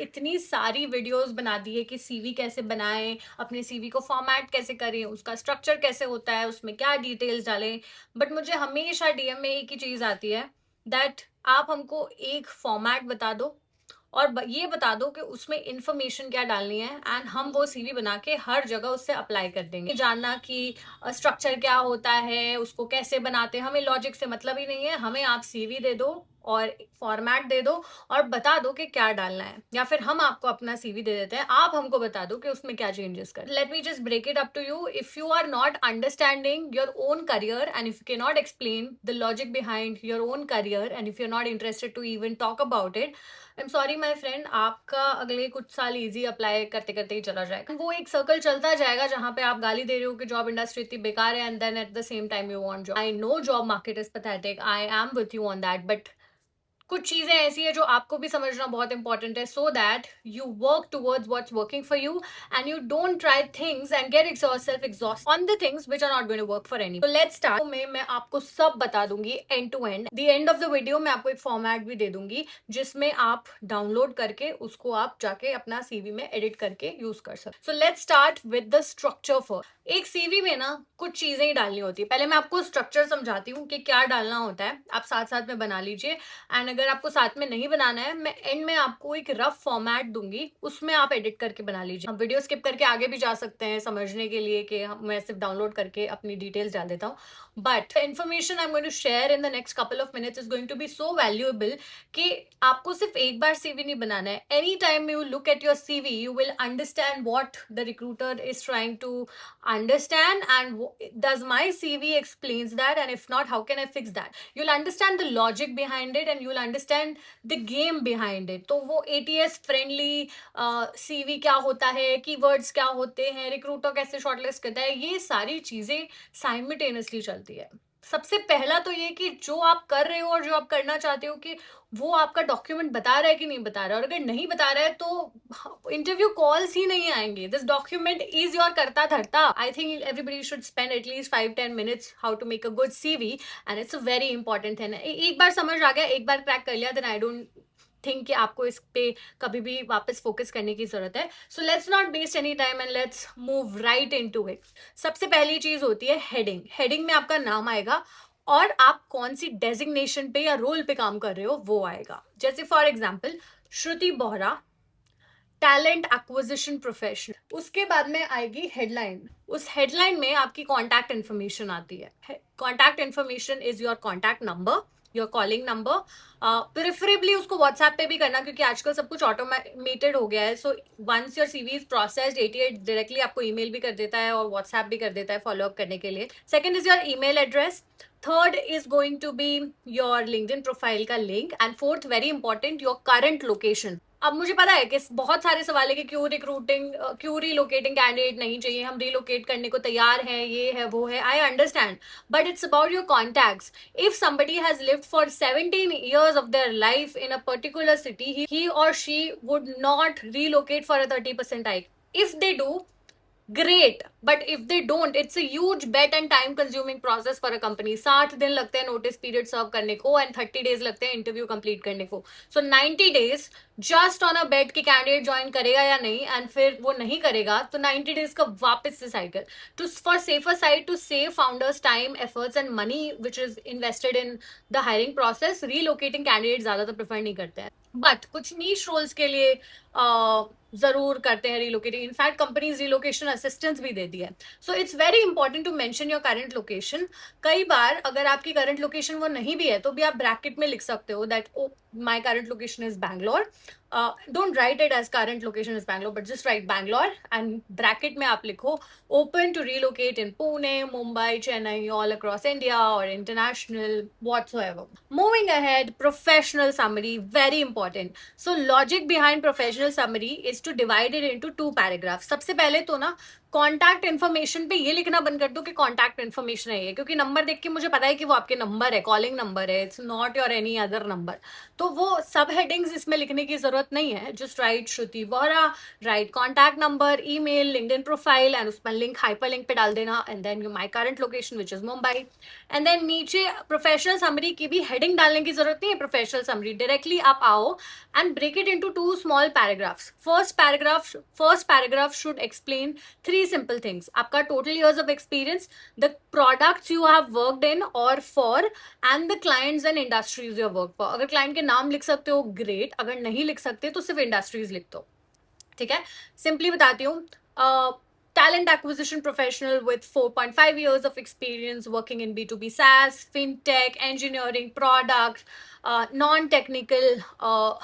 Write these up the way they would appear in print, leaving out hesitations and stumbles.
इतनी सारी वीडियोस बना दी है कि सीवी कैसे बनाएं, अपने सीवी को फॉर्मेट कैसे करें, उसका स्ट्रक्चर कैसे होता है, उसमें क्या डिटेल्स डालें। बट मुझे हमेशा डीएम में एक ही चीज आती है, दैट आप हमको एक फॉर्मेट बता दो और ये बता दो कि उसमें इंफॉर्मेशन क्या डालनी है, एंड हम वो सीवी बना के हर जगह उससे अप्लाई कर देंगे। जानना कि स्ट्रक्चर क्या होता है, उसको कैसे बनाते हैं, हमें लॉजिक से मतलब ही नहीं है। हमें आप सीवी दे दो और फॉर्मेट दे दो और बता दो कि क्या डालना है, या फिर हम आपको अपना सीवी दे देते हैं, आप हमको बता दो कि उसमें क्या चेंजेस कर। Let me just break it up to you. If you are not understanding your own career and if you can not explain the logic behind your own career and if you are not interested to even talk about it, I am sorry my friend, आपका अगले कुछ साल easy apply करते करते ही चला जाएगा। वो एक सर्कल चलता जाएगा जहां पे आप गाली दे रहे हो कि जॉब इंडस्ट्री इतनी बेकार है, and then at the same time you want job. I know job market is pathetic, I am with you on that, but कुछ चीजें ऐसी है जो आपको भी समझना बहुत इंपॉर्टेंट है, so that you work towards what's working for you and you don't try things and get yourself exhaust on the things which are not going to work for any. तो लेट्स स्टार्ट। मैं आपको सब बता दूंगी end to end. The end of the video मैं आपको एक format भी दे दूंगी जिसमें आप डाउनलोड करके उसको आप जाके अपना सीवी में एडिट करके यूज कर सकते। So let's start with the structure first. एक सीवी में ना कुछ चीजें ही डालनी होती है। पहले मैं आपको स्ट्रक्चर समझाती हूँ कि क्या डालना होता है, आप साथ साथ में बना लीजिए। एंड अगर आपको साथ में नहीं बनाना है, मैं एंड में आपको एक रफ फॉर्मेट दूंगी, उसमें आप एडिट करके बना लीजिए। हम वीडियो स्किप करके आगे भी जा सकते हैं समझने के लिए कि मैं सिर्फ डाउनलोड करके अपनी डिटेल्स डाल देता हूँ, but information I am going to share in the next couple of minutes is going to be so valuable कि आपको सिर्फ एक बार सीवी नहीं बनाना है। Any time you look at your CV you will understand what the recruiter is trying to understand, and does my CV explains that, and if not, how can I fix that? You'll understand the logic behind it and you'll understand the game behind it. तो वो ATS friendly CV क्या होता है, keywords क्या होते हैं, recruiter कैसे shortlist करता है, ये सारी चीजें साइमल्टेनियसली चलती है। सबसे पहला तो ये कि जो आप कर रहे हो और जो आप करना चाहते हो कि वो आपका डॉक्यूमेंट बता रहा है कि नहीं बता रहा है, और अगर नहीं बता रहा है तो इंटरव्यू कॉल्स ही नहीं आएंगे। दिस डॉक्यूमेंट इज योर करता धरता। I think everybody should spend at least 5-10 minutes how to make a good CV, and it's a very important thing. एक बार समझ आ गया, एक बार क्रैक कर लिया, देन आई डोंट थिंक कि आपको इस पे कभी भी वापस फोकस करने की जरूरत है। So let's not waste any time and let's move right into it. सबसे पहली चीज होती है हेडिंग। हेडिंग में आपका नाम आएगा और आप कौन सी डेजिग्नेशन पे या रोल पे काम कर रहे हो वो आएगा। जैसे for example Shruti Bohra, talent acquisition professional. उसके बाद में आएगी हेडलाइन। उस हेडलाइन में आपकी कॉन्टैक्ट इन्फॉर्मेशन आती है। Contact information is your contact number, your calling number. Preferably उसको व्हाट्सएप पे भी करना, क्योंकि आजकल सब कुछ ऑटोमेटेड हो गया है। So once your CV is processed, ATS directly आपको ईमेल भी कर देता है और व्हाट्सएप भी कर देता है फॉलो अप करने के लिए। Second is your email address. Third is going to be your LinkedIn profile का link, and fourth very important your current location. अब मुझे पता है कि बहुत सारे सवाल है कि क्यों रिलोकेटिंग कैंडिडेट नहीं चाहिए, हम रिलोकेट करने को तैयार हैं, ये है वो है, I understand, but it's about your contacts. If somebody has lived for 17 years of their life in a particular city, he or she would not relocate for a 30% hike. If they do, great, but if they don't, it's a huge bet and time consuming process for a company. 60 दिन लगते हैं notice period serve करने को and 30 days लगते हैं interview complete करने को। सो 90 days just on a बेट कि कैंडिडेट ज्वाइन करेगा या नहीं, एंड फिर वो नहीं करेगा तो 90 डेज का वापस से cycle. To for safer side, to save founders time, efforts and money which is invested in the hiring process, relocating candidate ज्यादातर प्रेफर नहीं करते हैं, बट कुछ नीश रोल्स के लिए जरूर करते हैं relocating. In fact companies relocation assistance भी देती है। So it's very important to mention your current location. कई बार अगर आपकी करंट लोकेशन वो नहीं भी है तो भी आप ब्रैकेट में लिख सकते हो that my current location is Bangalore. Don't write it as current location is Bangalore, but just write Bangalore and bracket में आप लिखो open to relocate in Pune, Mumbai, Chennai, all across India और international whatsoever. Moving ahead, professional summary, very important. So logic behind professional summary is to divide it into 2 paragraph. सबसे पहले तो ना contact information पे ये लिखना बंद कर दो कि कॉन्टैक्ट इन्फॉर्मेशन है ये, क्योंकि नंबर देख के मुझे पता है कि वो आपके नंबर है, कॉलिंग नंबर है, it's not your any other number. तो वो सब हेडिंग्स इसमें लिखने की जरूरत नहीं है। Just write Shruti Vora, write contact number, email, LinkedIn profile, and उसमें लिंक, हाइपर लिंक पे डाल देना, and then you my current location which is Mumbai. And then नीचे प्रोफेशनल समरी की भी हेडिंग डालने की जरूरत नहीं है। प्रोफेशनल समरी डायरेक्टली आप आओ and break it into two small paragraphs. First paragraph should explain three simple things. आपका total years of experience, the products you have worked in or for, and the clients and industries you have worked for. अगर client के नाम लिख सकते हो great, अगर नहीं लिख सकते तो सिर्फ industries लिख दो, ठीक है। सिंपली बताती हूँ, talent acquisition professional with 4.5 years of experience working in B2B SaaS, fintech, engineering, product, non-technical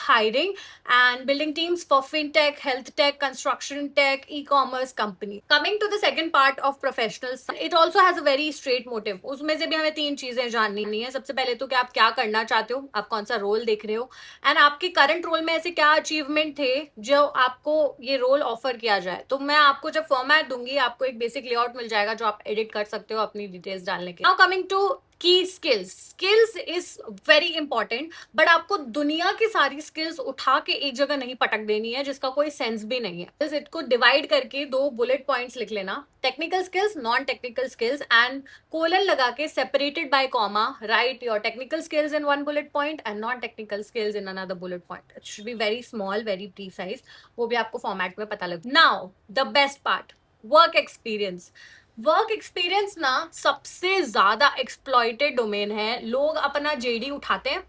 hiring, and building teams for fintech, health tech, construction tech, e-commerce company. Coming to the second part of professionals, it also has a very straight motive. उसमें से भी हमें तीन चीजें जाननी है। सबसे पहले तो कि आप क्या करना चाहते हो, आप कौन सा रोल देख रहे हो, एंड आपके करंट रोल में ऐसे क्या अचीवमेंट थे जो आपको ये रोल ऑफर किया जाए। तो मैं आपको जब फॉर्मेट दूंगी, आपको एक बेसिक लेआउट मिल जाएगा जो आप एडिट कर सकते हो अपनी डिटेल्स डालने के। नाउ कमिंग टू की skills is very important, but आपको दुनिया की सारी स्किल्स उठा के एक जगह नहीं पटक देनी है जिसका कोई सेंस भी नहीं है। इसको डिवाइड करके दो बुलेट पॉइंट्स लिख लेना, technical skills, non technical skills, and colon लगा के separated by comma right your technical skills in one bullet point and non technical skills in another bullet point. It should be very small, very precise, वो भी आपको format में पता लगे। Now the best part, work experience. Work experience ना सबसे ज्यादा exploited domain है। लोग अपना जेडी उठाते हैं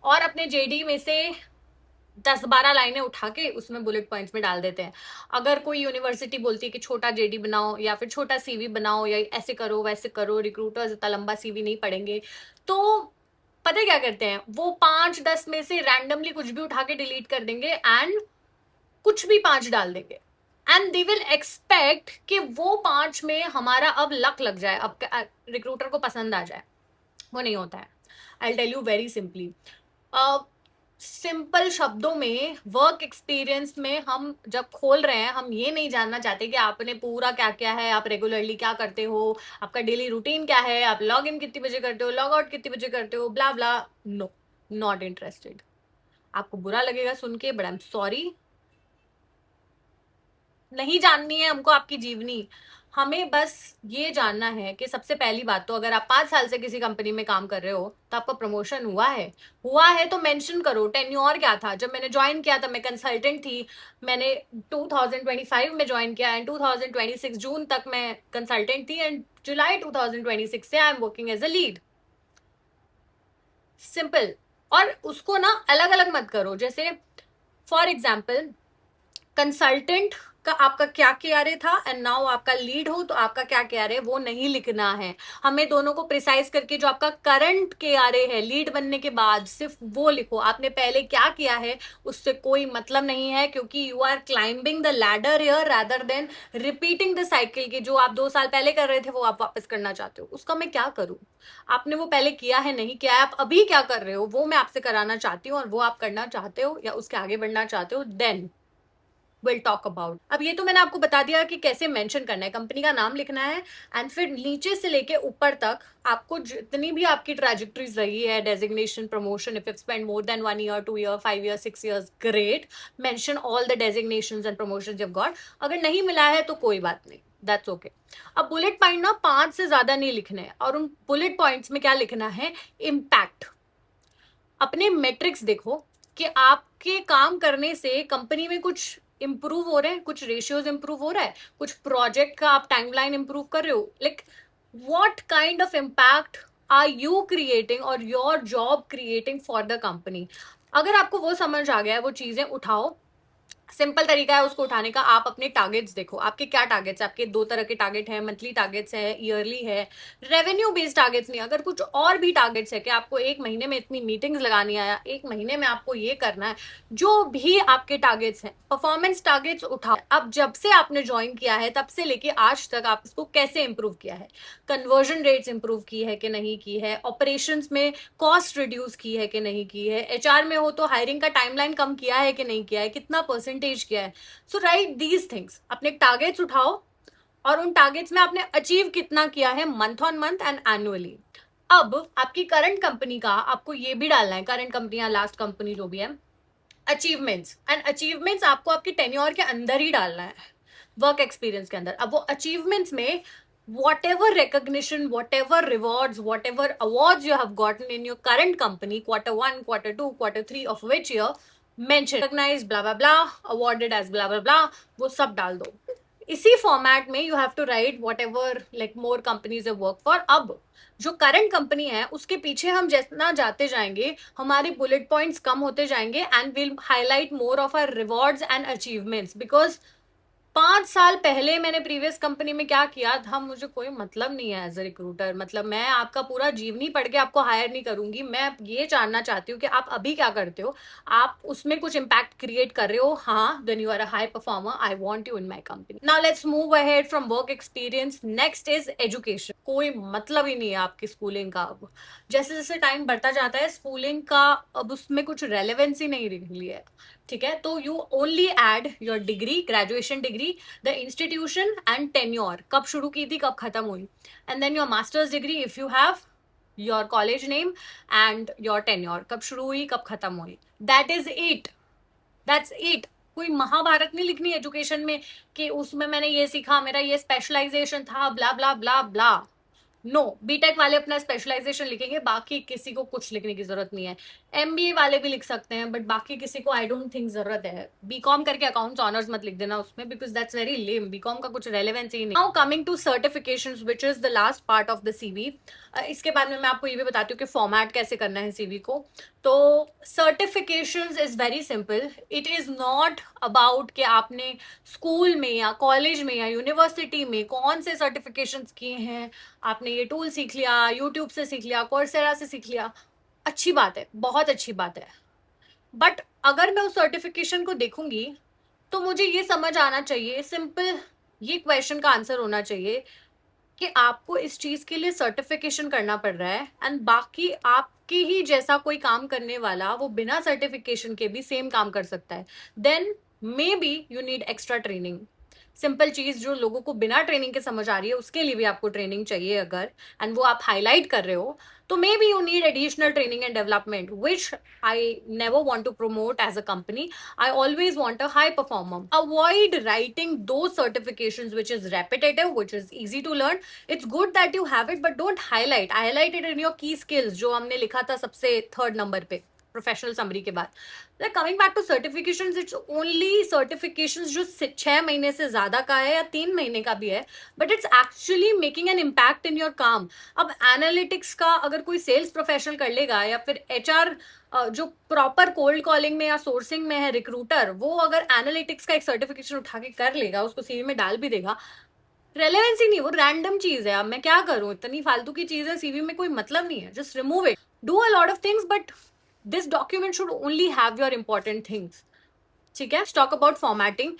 और अपने जेडी में से 10-12 लाइनें उठा के उसमें बुलेट पॉइंट्स में डाल देते हैं। अगर कोई यूनिवर्सिटी बोलती है कि छोटा जेडी बनाओ या फिर छोटा सीवी बनाओ या ऐसे करो वैसे करो, रिक्रूटर्स इतना लंबा सीवी नहीं पढ़ेंगे, तो पता है क्या करते हैं, वो 5-10 में से रैंडमली कुछ भी उठा के डिलीट कर देंगे एंड कुछ भी 5 डाल देंगे, एंड दे विल एक्सपेक्ट कि वो 5 में हमारा अब लक लग जाए, अब रिक्रूटर को पसंद आ जाए। वो नहीं होता है। I tell you very simply, simple शब्दों में वर्क एक्सपीरियंस में हम जब खोल रहे हैं, हम ये नहीं जानना चाहते कि आपने पूरा क्या क्या है, आप रेगुलरली क्या करते हो, आपका डेली रूटीन क्या है, आप लॉग इन कितनी बजे करते हो, लॉग आउट कितनी बजे करते हो, blah blah. No, not interested. आपको बुरा लगेगा सुन के, बट आई एम सॉरी, नहीं जाननी है हमको आपकी जीवनी। हमें बस ये जानना है कि सबसे पहली बात तो अगर आप 5 साल से किसी कंपनी में काम कर रहे हो तो आपका प्रमोशन हुआ है तो मेंशन करो। टेन्योर क्या था, जब मैंने ज्वाइन किया था मैं कंसल्टेंट थी, मैंने 2025 में ज्वाइन किया एंड 2026 जून तक मैं कंसल्टेंट थी एंड जुलाई 2026 से I am working as a lead. Simple. और उसको ना अलग अलग मत करो, जैसे फॉर एग्जाम्पल कंसल्टेंट का आपका क्या KRA था एंड नाउ आपका लीड हो तो आपका क्या KRA, वो नहीं लिखना है। हमें दोनों को प्रिसाइज करके जो आपका करंट KRA है लीड बनने के बाद, सिर्फ वो लिखो। आपने पहले क्या किया है उससे कोई मतलब नहीं है, क्योंकि you are climbing the ladder here rather than repeating the cycle की जो आप 2 साल पहले कर रहे थे वो आप वापस करना चाहते हो। उसका मैं क्या करूं, आपने वो पहले किया है नहीं किया है, आप अभी क्या कर रहे हो वो मैं आपसे कराना चाहती हूँ, और वो आप करना चाहते हो या उसके आगे बढ़ना चाहते हो, देन विल टॉक अबाउट। अब ये तो मैंने आपको बता दिया कि कैसे मेंशन करना है, कंपनी का नाम लिखना है एंड फिर नीचे से लेके ऊपर तक आपको जितनी भी आपकी ट्रैजेक्टरीज रही है, designation, promotion, if you spend more than 1 year, 2 year, 5 year, 6 years, great, mention all the designations and promotions you have got. अगर नहीं मिला है तो कोई बात नहीं, दैट्स ओके। अब बुलेट पॉइंट ना 5 से ज्यादा नहीं लिखने हैं, और उन बुलेट पॉइंट्स में क्या लिखना है, इम्पैक्ट। अपने मेट्रिक्स देखो कि आपके काम करने से कंपनी में कुछ इंप्रूव हो रहे हैं, कुछ रेशियोज इंप्रूव हो रहा है, कुछ प्रोजेक्ट का आप टाइमलाइन इंप्रूव कर रहे हो, like what kind of impact are you creating और your job creating for the company. अगर आपको वो समझ आ गया है, वो चीजें उठाओ। सिंपल तरीका है उसको उठाने का, आप अपने टारगेट्स देखो, आपके क्या टारगेट्स है। आपके 2 तरह के टारगेट हैं, मंथली टारगेट्स है, ईयरली है, रेवेन्यू बेस्ड टारगेट्स नहीं। अगर कुछ और भी टारगेट्स है कि आपको 1 महीने में इतनी मीटिंग्स लगानी है, 1 महीने में आपको ये करना है, जो भी आपके टारगेट्स हैं, परफॉर्मेंस टारगेट्स उठाओ। अब जब से आपने ज्वाइन किया है तब से लेके आज तक आप इसको कैसे इंप्रूव किया है, कन्वर्जन रेट्स इंप्रूव की है कि नहीं की है, ऑपरेशंस में कॉस्ट रिड्यूस की है कि नहीं की है, HR में हो तो हायरिंग का टाइमलाइन कम किया है कि नहीं किया है, कितना परसेंटेज किया है। सो राइट दीज थिंग्स, अपने टारगेट्स उठाओ और उन टारगेट्स में आपने अचीव कितना किया है month on month and annually. अब आपकी करंट कंपनी का आपको ये भी डालना है, करंट कंपनी या लास्ट कंपनी जो भी है, अचीवमेंट्स। एंड अचीवमेंट्स आपको आपकी टेन्योर के अंदर ही डालना है, वर्क एक्सपीरियंस के अंदर। अब वो अचीवमेंट्स में whatever recognition, whatever rewards, whatever awards you have gotten in your current company, Q1, Q2, Q3 of which year, mention recognized blah blah blah, awarded as blah blah blah, वो सब डाल दो। इसी फॉर्मेट में you have to write whatever like more companies work for. अब जो current company है उसके पीछे हम जितना जाते जाएंगे हमारे बुलेट पॉइंट्स कम होते जाएंगे and will highlight more of our rewards and achievements. Because 5 साल पहले मैंने प्रीवियस कंपनी में क्या किया था मुझे कोई मतलब नहीं है एज ए रिक्रूटर। मतलब मैं आपका पूरा जीवनी पढ़ के आपको हायर नहीं करूंगी, मैं ये जानना चाहती हूँ कि आप अभी क्या करते हो, आप उसमें कुछ इम्पैक्ट क्रिएट कर रहे हो। हाँ, then you are a high performer, I want you in my company. Now let's move ahead from work experience. Next is education. कोई मतलब ही नहीं है आपकी स्कूलिंग का। अब जैसे जैसे टाइम बढ़ता जाता है स्कूलिंग का अब उसमें कुछ रेलेवेंसी नहीं रही है, ठीक है। तो you only add your degree, graduation degree, the institution and tenure, कब शुरू की थी कब खत्म हुई, and then your masters degree if you have, your college name and your tenure, कब शुरू हुई कब खत्म हुई। That is it, that's it. कोई महाभारत नहीं लिखनी एजुकेशन में कि उसमें मैंने ये सीखा, मेरा ये स्पेशलाइजेशन था, ब्ला ब्ला ब्ला ब्ला। नो, बीटेक वाले अपना स्पेशलाइजेशन लिखेंगे, बाकी किसी को कुछ लिखने की जरूरत नहीं है। एमबीए वाले भी लिख सकते हैं बट बाकी किसी को आई डोंट थिंक जरूरत है। बीकॉम करके अकाउंट्स ऑनर्स मत लिख देना उसमें, because that's very lame, BCom का कुछ रेलेवेंस ही नहीं। Now coming to certifications which is the last part of the CV. इसके बाद में मैं आपको ये भी बताती हूँ कि फॉर्मेट कैसे करना है सीवी को। तो certifications is very simple. It is not about कि आपने स्कूल में या कॉलेज में या यूनिवर्सिटी में कौन से सर्टिफिकेशंस किए हैं, आपने ये टूल सीख लिया, यूट्यूब से सीख लिया, कोर्सेरा से सीख लिया, अच्छी बात है, बहुत अच्छी बात है। बट अगर मैं उस सर्टिफिकेशन को देखूंगी तो मुझे ये समझ आना चाहिए, सिंपल ये क्वेश्चन का आंसर होना चाहिए कि आपको इस चीज के लिए सर्टिफिकेशन करना पड़ रहा है एंड बाकी आपके ही जैसा कोई काम करने वाला वो बिना सर्टिफिकेशन के भी सेम काम कर सकता है, then maybe you need extra training. Simple चीज जो लोगों को बिना ट्रेनिंग के समझ आ रही है उसके लिए भी आपको ट्रेनिंग चाहिए अगर, एंड वो आप हाईलाइट कर रहे हो, तो maybe you need additional training and development which I never want to promote as a company. I always want a high performer. Avoid writing those certifications which is repetitive, which is easy to learn. It's good that you have it, but don't highlight it in your key skills जो हमने लिखा था सबसे third number पे professional summary के बाद। Like coming back to certifications, it's only certifications जो 6 महीने से ज्यादा का है या 3 महीने का भी है, but it's actually making an impact in your काम। अब एनालिटिक्स का अगर कोई सेल्स प्रोफेशनल कर लेगा या फिर एचआर जो प्रॉपर कोल्ड कॉलिंग में या सोर्सिंग में है रिक्रूटर, वो अगर एनालिटिक्स का एक सर्टिफिकेशन उठा के कर लेगा, उसको सीवी में डाल भी देगा, रेलेवेंसी नहीं, वो रैंडम चीज है। अब मैं क्या करूं, इतनी फालतू की चीज है, सीवी में कोई मतलब नहीं है, just remove it. Do a lot of things but this document should only have your important things, ठीक है। टॉक अबाउट फॉर्मेटिंग,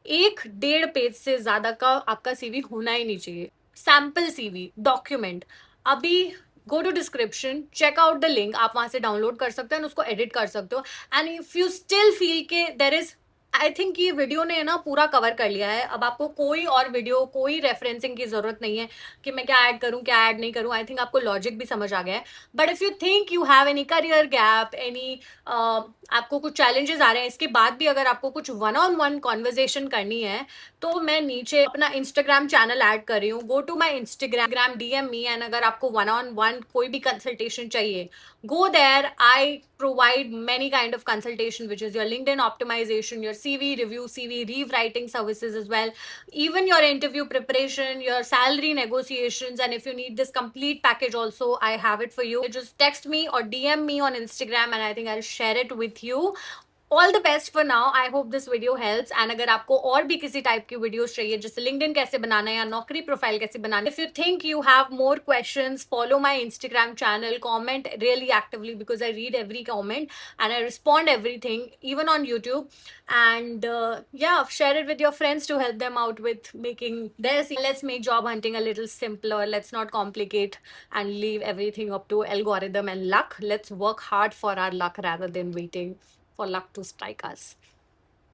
1-1.5 पेज से ज्यादा का आपका सीवी होना ही नहीं चाहिए। सैम्पल सीवी डॉक्यूमेंट, अभी go to description, check out the link, आप वहां से डाउनलोड कर सकते हो, उसको एडिट कर सकते हो। And if you still feel के देर इज, आई थिंक ये वीडियो ने ना पूरा कवर कर लिया है, अब आपको कोई और वीडियो, कोई रेफरेंसिंग की जरूरत नहीं है कि मैं क्या ऐड करूं क्या ऐड नहीं करूं। आई थिंक आपको लॉजिक भी समझ आ गया है। But if you think you have any career gap, any आपको कुछ चैलेंजेस आ रहे हैं, इसके बाद भी अगर आपको कुछ 1-on-1 कॉन्वर्जेशन करनी है तो मैं नीचे अपना इंस्टाग्राम चैनल ऐड कर रही हूँ, go to my Instagram, DM me, and अगर आपको 1-on-1 कोई भी कंसल्टेशन चाहिए, go there. I provide many kind of consultation, which is your LinkedIn optimization, your CV review, CV rewriting services as well, even your interview preparation, your salary negotiations, and if you need this complete package also, I have it for you. Just text me or DM me on Instagram and I think I'll share it with you. All the best for now, I hope this video helps. And अगर आपको और भी किसी type की videos चाहिए, जैसे LinkedIn कैसे बनाना है या नौकरी प्रोफाइल कैसे बनाना, if you think you have more questions, follow my Instagram channel, comment really actively because I read every comment and I respond everything even on YouTube, and yeah, share it with your friends to help them out with making their, let's make job hunting a little simpler. Let's not complicate and leave everything up to algorithm and luck. Let's work hard for our luck rather than waiting for luck to strike us.